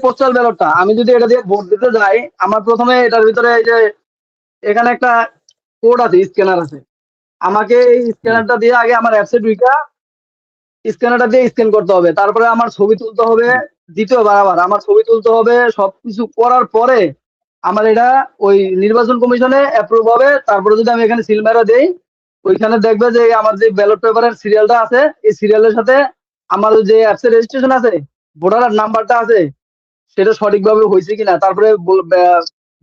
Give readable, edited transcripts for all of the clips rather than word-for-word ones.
Postal ব্যালটটা আমি যদি এটা দিয়ে ভোট দিতে যাই, আমার প্রথমে এটার ভিতরে এই যে এখানে একটা কোড আছে, স্ক্যানার আছে, আমাকে এই স্ক্যানারটা দিয়ে আগে আমার অ্যাপসে ঢুইকা স্ক্যানারটা দিয়ে স্ক্যান করতে হবে, তারপরে আমার ছবি তুলতে হবে, দ্বিতীয়বার আবার আমার ছবি তুলতে হবে, সবকিছু করার পরে আমার এটা ওই নির্বাচন কমিশনে অ্যাপ্রুভ হবে। তারপরে যদি আমি এখানে সিল মেরে দেই, ওইখানে দেখবে যে আমার যে ব্যালট পেপারের সিরিয়ালটা আছে, এই সিরিয়ালের সাথে আমার যে অ্যাপসের রেজিস্ট্রেশন আছে, ভোটার নাম্বারটা আছে, সেটা সঠিকভাবে হয়েছে কিনা, তারপরে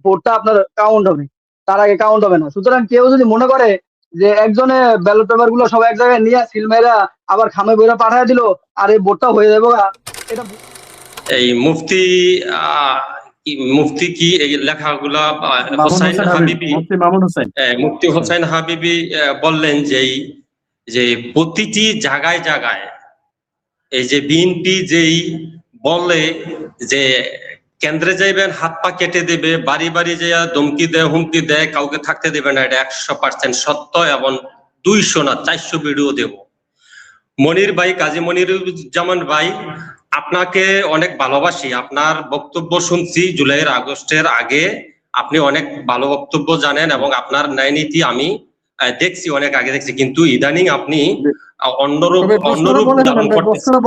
ভোটটা আপনার কাউন্ট হবে, তার আগে কাউন্ট হবে না। সুতরাং কেউ যদি মনে করে যে একজনে ব্যালট পেপার গুলো সব এক জায়গায় নিয়ে সিল মেরা আবার খামে বইরা পাঠায় দিল আর এই ভোটটা হয়ে যাবে, এটা এই মুফতি মুফতি কি এই লেখাগুলা হোসাইন হাবিবি, মুফতি হোসাইন হাবিবি বললেন যে প্রতিটি জায়গায় জায়গায় এই যে বিএনপি যেই বলে যে কেন্দ্রে যাইবেন হাত পা কেটে দেবে, বাড়ি বাড়ি যাইয়া ধমকি দেয়, হুমকি দেয়, কাউকে থাকতে দেবে না, এটা 100% সত্য এবং 200 না 400 ভিডিও দেব। মনির ভাই, কাজী মনিরুজ্জামান ভাই, আপনাকে অনেক ভালোবাসি, আপনার বক্তব্য শুনছি জুলাইয়ের আগস্টের আগে, আপনি অনেক ভালো বক্তব্য জানেন এবং আপনার ন্যায় নীতি আমি দেখছি, অনেক আগে দেখছি, কিন্তু ইদানিং আপনি অন্যরূপ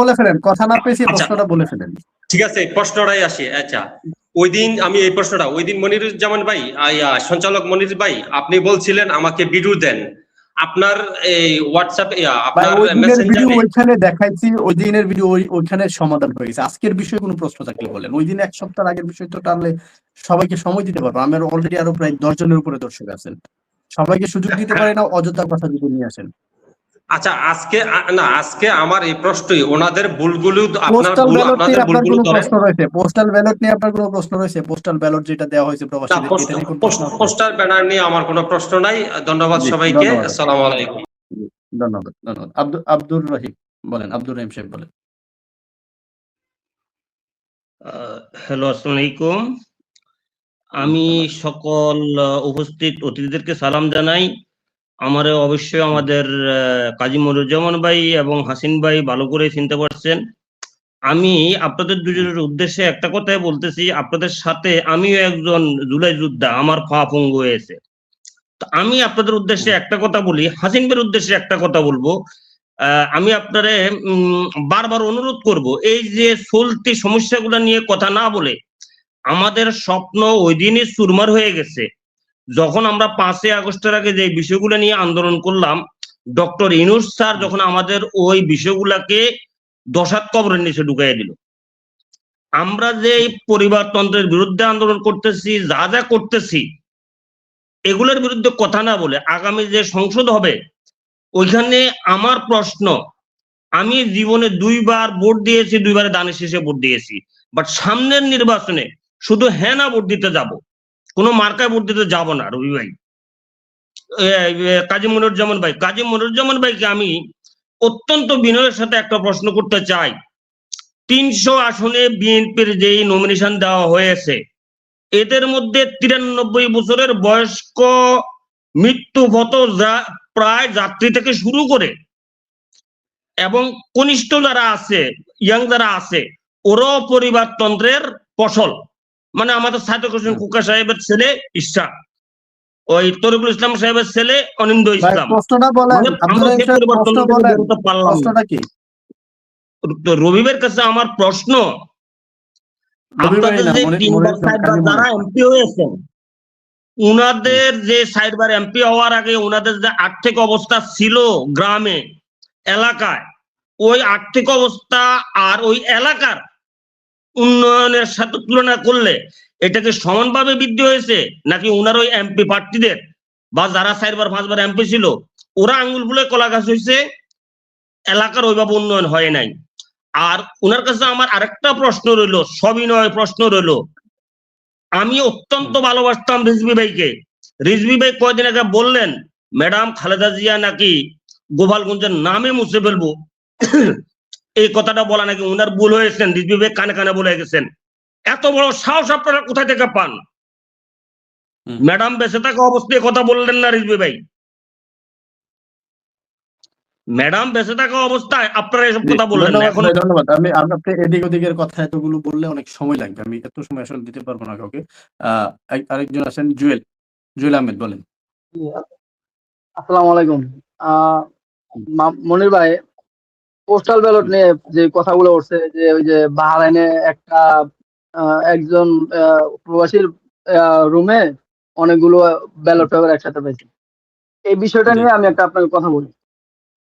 বলে ফেলেন, কথা না পেয়েছি প্রশ্নটা বলে ফেলেন। ঠিক আছে, প্রশ্নটাই আসি। আচ্ছা, ওই দিন আমি এই প্রশ্নটা, ওই দিন মনিরুজ্জামান ভাই, সঞ্চালক মনির ভাই, আপনি বলছিলেন আমাকে ভিডিও দেন, আপনার এই হোয়াটসঅ্যাপ আপনার মেসেঞ্জারে ওইখানে দেখাইছি, ওই দিনের ভিডিও ওইখানে সমাধান হয়ে গেছে। আজকের বিষয়ে কোনো প্রশ্ন থাকলে বলেন। ওই দিন এক সপ্তাহ আগের বিষয় তো টানলে সবাইকে সময় দিতে পারবো। আমার অলরেডি আরো প্রায় 10 জনের উপরে দর্শক আছেন, সবাইকে সুযোগ দিতে পারে না, অযথা কথা যদি নিয়ে আসেন। আচ্ছা, আজকে আমার এই প্রশ্নই, ওনাদের ভুলগুলো আপনাদের ভুলগুলো প্রশ্ন রয়েছে, পোস্টাল ব্যালট নিয়ে আপনার কোনো প্রশ্ন রয়েছে? পোস্টাল ব্যালট যেটা দেওয়া হয়েছে প্রবাসীদের, এটা নিয়ে কোনো প্রশ্ন? পোস্টাল ব্যানার নিয়ে আমার কোনো প্রশ্ন নাই। ধন্যবাদ সবাইকে, আসসালামু আলাইকুম। ধন্যবাদ। আব্দুর রহিম বলেন, আব্দুর রহিম সাহেব বলেন। হ্যালো, আসসালামু আলাইকুম। আমি সকল উপস্থিত অতিথিদেরকে সালাম জানাই। আমারে অবশ্যই আমাদের কাজী মনিরুজ্জামান ভাই এবং হাসিন ভাই ভালো করে চিনতে পারছেন। আমি আপনাদের দুজনের উদ্দেশ্যে একটা কথাই বলতেছি, আপনাদের সাথে আমিও একজন জুলাই যোদ্ধা, আমার পা পঙ্গু হয়েছে। আমি আপনাদের উদ্দেশ্যে একটা কথা বলি, হাসিন ভাইয়ের উদ্দেশ্যে একটা কথা বলবো। আমি আপনারে বারবার অনুরোধ করব, এই যে চলতি সমস্যাগুলো নিয়ে কথা না বলে, আমাদের স্বপ্ন ওই দিনই চুরমার হয়ে গেছে যখন আমরা 5 আগস্টের আগে যে বিষয়গুলো নিয়ে আন্দোলন করলাম। ডক্টর ইউনূস স্যার যখন আমাদের ওই বিষয়গুলাকে দশাত কবরের নিচে ঢুকাইয়া দিল। আমরা যে পরিবারতন্ত্রের বিরুদ্ধে আন্দোলন করতেছি, যা যা করতেছি, এগুলোর বিরুদ্ধে কথা না বলে আগামী যে সংসদ হবে ওইখানে আমার প্রশ্ন, আমি জীবনে 2বার ভোট দিয়েছি, 2বারে দানের শেষে ভোট দিয়েছি, বাট সামনের নির্বাচনে শুধু হ্যাঁ না ভোট দিতে যাব, কোনো মার্কায় ভোট দিতে যাব না। রবি ভাই, কাজী মনিরুজ্জামান ভাইকে আমি অত্যন্ত বিনয়ের সাথে একটা প্রশ্ন করতে চাই। 300 আসনে বিএনপির যেই নমিনেশন দেওয়া হয়েছে, এদের মধ্যে 93 বছরের বয়স্ক মৃত্যুগত প্রায় যাত্রী থেকে শুরু করে এবং কনিষ্ঠ যারা আছে, ইয়াং যারা আছে, ওরাও পরিবারতন্ত্রের ফসল। মানে আমাদের সাদেক হোসেন কুকা সাহেবের ছেলে ইশাক, ওই তরিকুল ইসলাম সাহেবের ছেলে অনিন্দ ইসলাম। রবিবের কাছে আমার প্রশ্ন, আপনাদের যে 3বার 4বার যারা এমপি হয়েছেন, উনাদের যে 4বার এমপি হওয়ার আগে উনাদের যে আর্থিক অবস্থা ছিল গ্রামে এলাকায়, ওই আর্থিক অবস্থা আর ওই এলাকার উন্নয়নের সাথে তুলনা করলে এটাকে সমানভাবে বৃদ্ধি হয়েছে, নাকি উনার ওই এমপি প্রার্থীদের বা যারা 4বার 5বার এমপি ছিল ওরা আঙ্গুল ফুলে কলা গাছ হয়েছে, এলাকার ওইভাবে উন্নয়ন হয় নাই? আর উনার কাছে আমার আরেকটা প্রশ্ন রইল, সবিনয় প্রশ্ন রইল। আমি অত্যন্ত ভালোবাসতাম রিজভী ভাইকে। রিজভী ভাই কয়েকদিন আগে বললেন ম্যাডাম খালেদা জিয়া নাকি গোপালগঞ্জের নামে মুছে ফেলবো, এই কথাটা বলা নাকি উনার ভুল হয়েছেন, রিজভী ভাই কানে কানে বলে গেছেন। এত বড় সাহস আপনারা কোথায় থেকে পান? ম্যাডাম বেঁচে থাকা অবস্থায় কথা বললেন না রিজভী ভাই। ম্যাডাম বেঁচে থাকা অবস্থায় আপনারা এসব কথা বললেন না। ধন্যবাদ এখন ভাই, ধন্যবাদ। আপনি এদিক ওদিকের কথা এতগুলো বললে অনেক সময় লাগবে, আমি এত সময় আসলে দিতে পারবো না কাউকে। আরেকজন আছেন জুয়েল আহমেদ, বলেন। জি, আসসালামু আলাইকুম। আহ মনির ভাই, পোস্টাল ব্যালট নিয়ে যে কথাগুলো উঠছে, যে ওই যে বাহরাইনে একটা একজন প্রবাসীর রুমে অনেকগুলো ব্যালট পেপার একসাথে পাইছে, এই বিষয়টা জি, নিয়ে আমি একটা আপনাকে কথা বলি।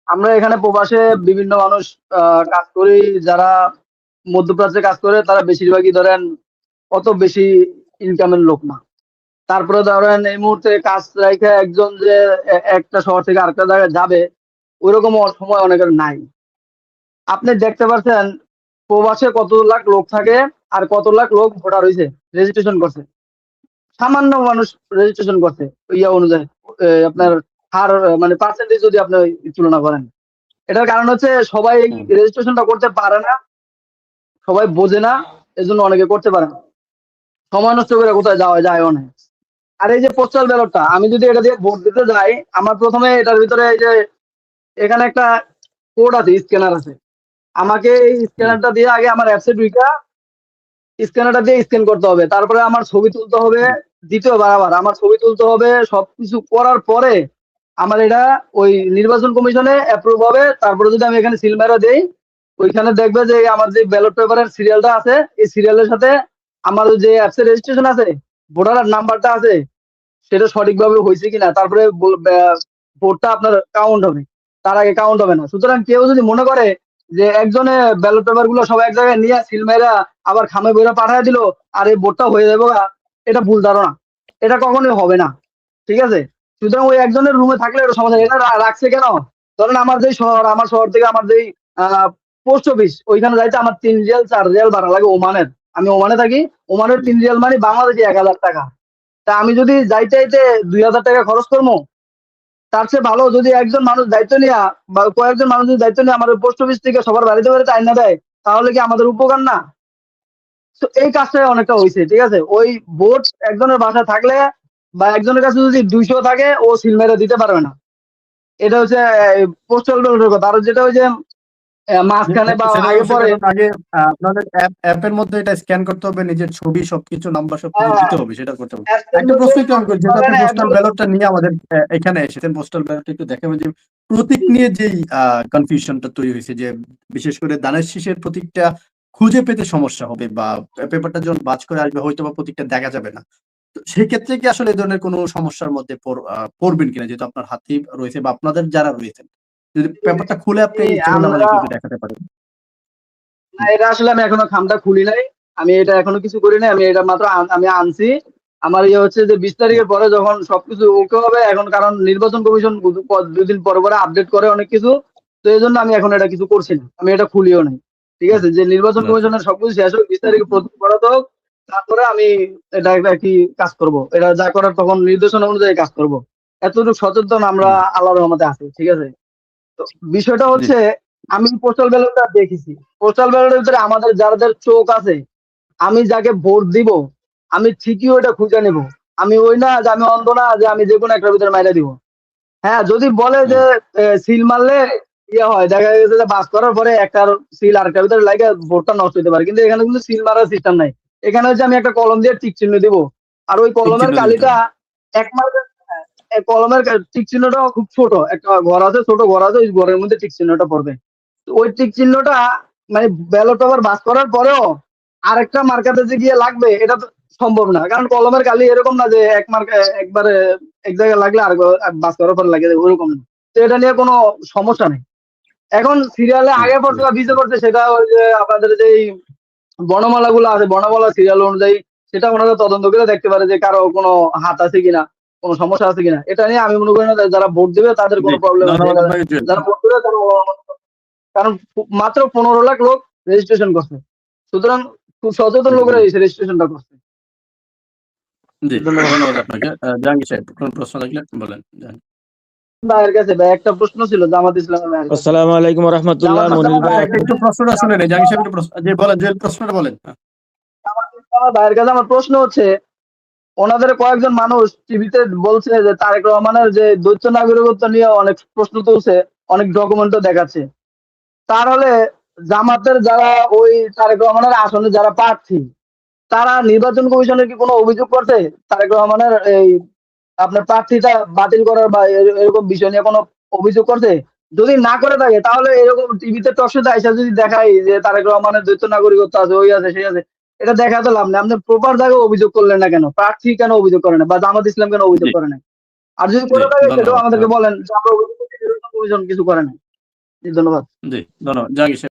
আমরা এখানে প্রবাসে বিভিন্ন মানুষ কাজ করি, যারা মধ্যপ্রাচ্যে কাজ করে তারা বেশিরভাগই ধরেন অত বেশি ইনকামের লোক না। তারপরে ধরেন এই মুহূর্তে কাজ রেখে একজন যে একটা শহর থেকে আরেকটা জায়গায় যাবে, ওইরকম সময় অনেকের নাই। আপনি দেখতে পাচ্ছেন প্রবাসে কত লাখ লোক থাকে আর কত লাখ লোক ভোটার হয়েছে, রেজিস্ট্রেশন করছে। সামান্য মানুষ রেজিস্ট্রেশন করছে ইয়া অনুযায়ী, আপনার হার মানে পার্সেন্টেজ যদি আপনি তুলনা করেন। এটার কারণ হচ্ছে সবাই রেজিস্ট্রেশনটা করতে পারে না, সবাই বোঝে না, এজন্য অনেকে করতে পারে না। সময় নষ্ট করে কোথায় যাওয়া যায় অনেক। আর এই যে পোস্টাল ব্যালটটা, আমি যদি এটা দিয়ে ভোট দিতে যাই, আমার প্রথমে এটার ভিতরে এই যে এখানে একটা কোড আছে, স্ক্যানার আছে। আমাকে এই স্ক্যানারটা দিয়ে আগে আমার অ্যাপসে ঢুইকা স্ক্যানারটা দিয়ে স্ক্যান করতে হবে, তারপরে আমার ছবি তুলতে হবে, দ্বিতীয়বার আবার আমার ছবি তুলতে হবে। সবকিছু করার পরে আমার এটা ওই নির্বাচন কমিশনে অ্যাপ্রুভ হবে। তারপরে যদি আমি এখানে সিল মেরা দেই, ওইখানে দেখবে যে আমার যে ব্যালট পেপারের সিরিয়ালটা আছে, এই সিরিয়ালের সাথে আমার যে অ্যাপসে রেজিস্ট্রেশন আছে, ভোটার নাম্বারটা আছে, সেটা সঠিকভাবে হয়েছে কিনা, তারপরে ভোটটা আপনার কাউন্ট হবে। তার আগে কাউন্ট হবে না। সুতরাং কেউ যদি মনে করে যে একজনে ব্যালট পেপার গুলো সব এক জায়গায় নিয়ে সিল মেরা আবার খামে বইরা পাঠিয়ে দিল আর এই ভোটটা হয়ে যাবে, এটা ভুল ধারণা। এটা কখনোই হবে না, ঠিক আছে? সুতরাং ওই একজনের রুমে থাকলে এটা সমস্যা নেই। এটা রাখছে কেন? ধরেন আমার যে শহর, আমার শহর থেকে আমার যেই পোস্ট অফিস, ওইখানে যাইতে আমার 3 রিয়াল 4 রিয়াল ভাড়া লাগে ওমানের। আমি ওমানে থাকি। ওমানের 3 রিয়াল মানে বাংলাদেশে 1000 টাকা। তা আমি যদি যাইতে যাইতে 2000 টাকা খরচ করবো, তার চেয়ে ভালো যদি একজন মানুষ দায়িত্ব নিয়ে বা কয়েকজন মানুষ যদি দায়িত্ব নিয়ে আমাদের পোস্ট অফিস থেকে সবার বাড়িতে বাড়িতে আইনা দেয়, তাহলে কি আমাদের উপকার না? তো এই কাজটাই অনেকটা হয়েছে, ঠিক আছে? ওই ভোট একজনের বাসায় থাকলে বা একজনের কাছে যদি 200 থাকে, ও সিল মেরে দিতে পারবে না। এটা হচ্ছে পোস্টাল ব্যালটের কথা। আর যেটা ওই যে মাঝখানে বা সেটা আগে অবশ্যই, পরে, কারণ আগে আপনাদের অ্যাপের মধ্যে এটা স্ক্যান করতে হবে, নিজের ছবি সবকিছু নাম্বার সবকিছু হ্যাঁ, দিতে হবে, সেটা করতে হবে। অ্যাপসের একটা মধ্যে প্রশ্ন একটু আমি করি, যেহেতু আপনি পোস্টাল ব্যালটটা নিয়ে আমাদের এখানে এসেছেন, পোস্টাল ব্যালটটা একটু দেখাবেন যে প্রতীক নিয়ে যেই কনফিউশনটা তৈরি হয়েছে, যে বিশেষ করে ধানের শীষের প্রতীকটা খুঁজে পেতে সমস্যা হবে, বা পেপারটা যখন বাজ করে আসবে হয়তো বা প্রতীকটা দেখা যাবে না। তো সেক্ষেত্রে কি আসলে এই ধরনের কোনো সমস্যার মধ্যে পড়বেন কিনা, যেহেতু আপনার হাতেই রয়েছে বা আপনাদের যারা রয়েছেন, যদি পেপারটা খুলে আপনি এই ছবিটা আমরা, আমাদেরকে একটু দেখাতে পারেন। না এটা আসলে আমি এখনো খামটা খুলি নাই, আমি এটা এখনো কিছু করি নাই। আমি এটা মাত্র আমি আনছি। আমার ইয়ে হচ্ছে যে 20 তারিখের পরে যখন সবকিছু ওকে হবে, এখন কারণ নির্বাচন কমিশন 2 দিন পরে পরে আপডেট করে অনেক কিছু, তো এই জন্য আমি এখন এটা কিছু করছি না, আমি এটা খুলিও নাই। ঠিক আছে, যে নির্বাচন কমিশনের সবকিছু শেষ হোক, 20 তারিখে প্রস্তুত করা হোক, তারপরে আমি এটা একটা কি কাজ করব, এটা যা করার তখন নির্দেশনা অনুযায়ী কাজ করব। এতটুকু সচেতন আমরা আল্লাহর রহমতে আছি, ঠিক আছে? তো বিষয়টা জি, হচ্ছে, আমি পোস্টাল ব্যালটটা দেখেছি। পোস্টাল ব্যালটের ভিতরে আমাদের যাদের চোখ আছে, আমি যাকে ভোট দিব, আমি ঠিকই ওইটা খুঁজে নেব। আমি ওই না যে আমি অন্ধ না যে আমি যে কোনো একটার ভিতরে মাইরা দিব। হ্যাঁ, যদি বলে যে সিল মারলে ইয়ে হয়, দেখা গেছে যে বাস করার পরে একটার সিল আরেকটার ভিতরে লাগে ভোটটা নষ্ট হতে পারে, কিন্তু এখানে কিন্তু সিল মারার সিস্টেম নাই। এখানে হচ্ছে আমি একটা কলম দিয়ে টিক চিহ্ন দিব, আর ওই ঠিক কলমের চিহ্ন দিতে কালিটা হবে। এক মার্কের, কলমের টিক চিহ্নটাও খুব ছোট, একটা ঘর আছে, ছোট ঘর আছে, ওই ঘরের মধ্যে টিক চিহ্নটা পড়বে। তো ওই টিক চিহ্নটা মানে ব্যালট পেপার বাস করার পরেও আরেকটা মার্কাতে যে গিয়ে লাগবে, এটা তো সম্ভব না। কারণ কলমের কালি এরকম না যে এক মার্কা একবারে এক জায়গায় লাগলে আর বাস করার পর লাগে, ওরকম না। তো এটা নিয়ে কোনো সমস্যা নেই। এখন সিরিয়ালে জি, আগে জি, পড়ছে বা পিছে পড়ছে, সেটা ওই যে আপনাদের যেই বর্ণমালা গুলো আছে, বর্ণমালা সিরিয়াল অনুযায়ী সেটা ওনারা তদন্ত করে দেখতে পারে যে কারো কোনো হাত আছে কিনা, কোনো সমস্যা আছে কিনা। এটা নিয়ে আমি মনে করি না যে যারা ভোট দেবে তাদের জি। কোনো প্রবলেম আছে। ধন্যবাদ আপনাকে জুয়েল। যারা ভোট দেবে তারা, কারণ মাত্র 15 লাখ লোক রেজিস্ট্রেশন করছে, সুতরাং খুব সচেতন লোকেরা এই রেজিস্ট্রেশনটা করছে। জি, ধন্যবাদ। ধন্যবাদ আপনাকে। জাহাঙ্গীর সাহেব, কোন প্রশ্ন থাকলে বলেন। ভাইয়ের কাছে ভাই একটা প্রশ্ন ছিল, জামাত ইসলামের ভাইয়ের কাছে। আসসালামু আলাইকুম রহমতুল্লাহ। জামাত মনির ইসলামের ভাই, ভাইয়ের কাছে, একটু প্রশ্নটা শুনে নেই, জাহাঙ্গীর সাহেব একটু প্রশ্ন, জি বলেন, জুয়েল প্রশ্নটা বলেন। জামাত ইসলামের ভাইয়ের কাছে আমার প্রশ্ন হচ্ছে, ওনাদের কয়েকজন মানুষ টিভিতে বলছে যে তারেক রহমানের যে দ্বৈত নাগরিকত্ব নিয়ে অনেক প্রশ্ন তুলছে, অনেক ডকুমেন্টও দেখাচ্ছে। তাহলে জামাতের যারা ওই তারেক রহমানের আসনে যারা প্রার্থী, তারা নির্বাচন কমিশনের কি কোনো অভিযোগ করছে তারেক রহমানের এই আপনার প্রার্থীটা বাতিল করার বা এরকম বিষয় নিয়ে কোনো অভিযোগ করছে? যদি না করে থাকে তাহলে এরকম টিভিতে টকশোতে আইসা যদি দেখাই যে তারেক রহমানের দ্বৈত নাগরিকত্ব আছে, ওই আছে, সেই আছে, এটা দেখাতে লাভ নেই। আপনি প্রপার জায়গায় অভিযোগ করলেন না কেন? প্রার্থী কেন অভিযোগ করে না, বা জামাত ইসলাম কেন অভিযোগ করে না? আর যদি করে থাকে সেটাও আমাদেরকে বলেন যে আমরা অভিযোগ করছি, এরকম কমিশন কিছু করে না। জি, ধন্যবাদ। জি, ধন্যবাদ। জাহাঙ্গীর সাহেব।